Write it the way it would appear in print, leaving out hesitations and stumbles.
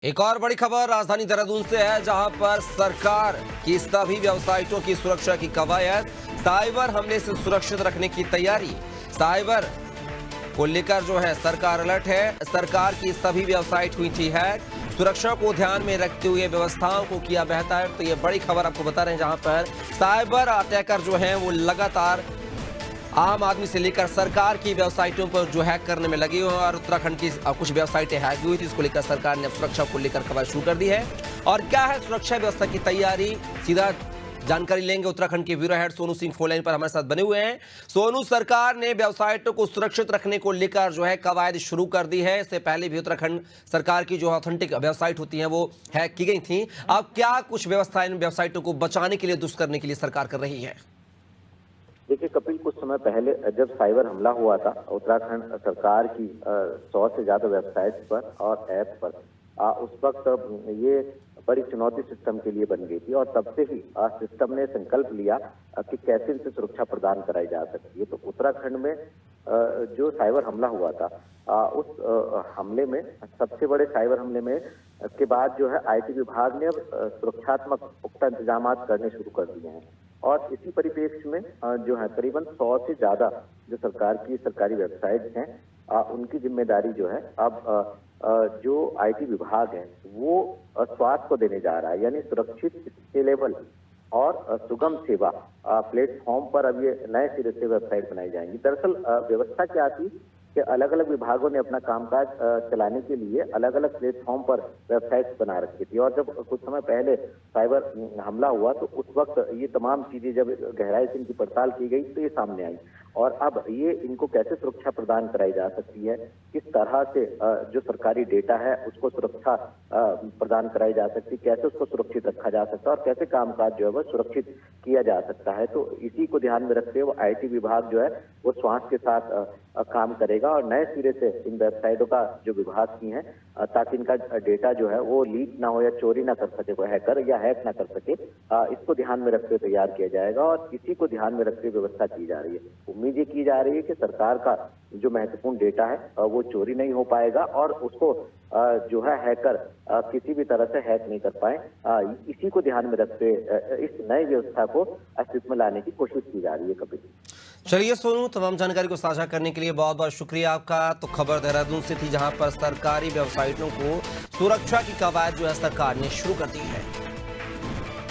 एक और बड़ी खबर राजधानी देहरादून से है, जहां पर सरकार की सभी वेबसाइटों की सुरक्षा की कवायद, साइबर हमले से सुरक्षित रखने की तैयारी। साइबर को लेकर जो है सरकार अलर्ट है। सरकार की सभी वेबसाइट हुई थी हैक, सुरक्षा को ध्यान में रखते हुए व्यवस्थाओं को किया बेहतर। तो ये बड़ी खबर आपको बता रहे हैं, जहां पर साइबर अटैकर जो है वो लगातार आम आदमी से लेकर सरकार की वेबसाइटों पर जो हैक करने में लगी हुई है। और उत्तराखंड की कुछ वेबसाइटें हैक हुई थी, इसको लेकर सरकार ने अब सुरक्षा को लेकर कवायद शुरू कर दी है। और क्या है सुरक्षा व्यवस्था की तैयारी, सीधा जानकारी लेंगे। उत्तराखंड के bureau head Sonu Singh phone line पर हमारे साथ बने हुए हैं। सोनू, सरकार ने वेबसाइटों को सुरक्षित रखने को लेकर जो है कवायद शुरू कर दी है। इससे पहले भी उत्तराखंड सरकार की जो ऑथेंटिक वेबसाइट होती है वो हैक की गई थी। अब क्या कुछ व्यवस्था इन वेबसाइटों को बचाने के लिए, दुरुस्त करने के लिए सरकार कर रही है? देखिए कपिल, कुछ समय पहले जब साइबर हमला हुआ था उत्तराखंड सरकार की 100 से ज्यादा वेबसाइट्स पर और ऐप पर, उस वक्त ये बड़ी चुनौती सिस्टम के लिए बन गई थी। और तब से ही सिस्टम ने संकल्प लिया कि कैसे इनसे सुरक्षा प्रदान कराई जा सकती है। तो उत्तराखंड में जो साइबर हमला हुआ था, उस हमले में, सबसे बड़े साइबर हमले में के बाद जो है आईटी विभाग ने अब सुरक्षात्मक पुख्ता इंतजाम करने शुरू कर दिए हैं। और इसी परिप्रेक्ष्य में जो है करीबन 100 से ज्यादा जो सरकार की सरकारी वेबसाइट्स हैं, उनकी जिम्मेदारी जो है अब जो आईटी विभाग है वो स्वास्थ्य को देने जा रहा है। यानी सुरक्षित, स्केलेबल और सुगम सेवा प्लेटफॉर्म पर अब ये नए सिरे से वेबसाइट बनाई जाएंगी। दरअसल व्यवस्था क्या थी कि अलग अलग विभागों ने अपना कामकाज चलाने के लिए अलग अलग प्लेटफॉर्म पर वेबसाइट्स बना रखी थी। और जब कुछ समय पहले साइबर हमला हुआ तो उस वक्त ये तमाम चीजें जब गहराई से इनकी पड़ताल की गई तो ये सामने आई। और अब ये इनको कैसे सुरक्षा प्रदान कराई जा सकती है, किस तरह से जो सरकारी डेटा है उसको सुरक्षा प्रदान कराई जा सकती है, कैसे उसको सुरक्षित रखा जा सकता है और कैसे कामकाज जो है वो सुरक्षित किया जा सकता है। तो इसी को ध्यान में रखते हुए आईटी विभाग जो है वो स्वास्थ्य के साथ काम करेगा और नए सिरे से इन वेबसाइटों का जो विभाग की है, ताकि इनका डेटा जो है वो लीक ना हो या चोरी ना कर सके कोई हैकर, या हैक ना कर सके, इसको ध्यान में रखते हुए तैयार किया जाएगा। और इसी को ध्यान में रखते हुए व्यवस्था की जा रही है। उम्मीद ये की जा रही है कि सरकार का जो महत्वपूर्ण डेटा है वो चोरी नहीं हो पाएगा और उसको जो है हैकर किसी भी तरह से हैक नहीं कर पाए। इसी को ध्यान में रखते इस नई व्यवस्था को अस्तित्व में लाने की कोशिश की जा रही है। कपिल, चलिए सोनू, तमाम जानकारी को साझा करने के लिए बहुत बहुत शुक्रिया आपका। तो खबर देहरादून से थी, जहां पर सरकारी वेबसाइटों को सुरक्षा की कवायद जो है सरकार ने शुरू कर दी है।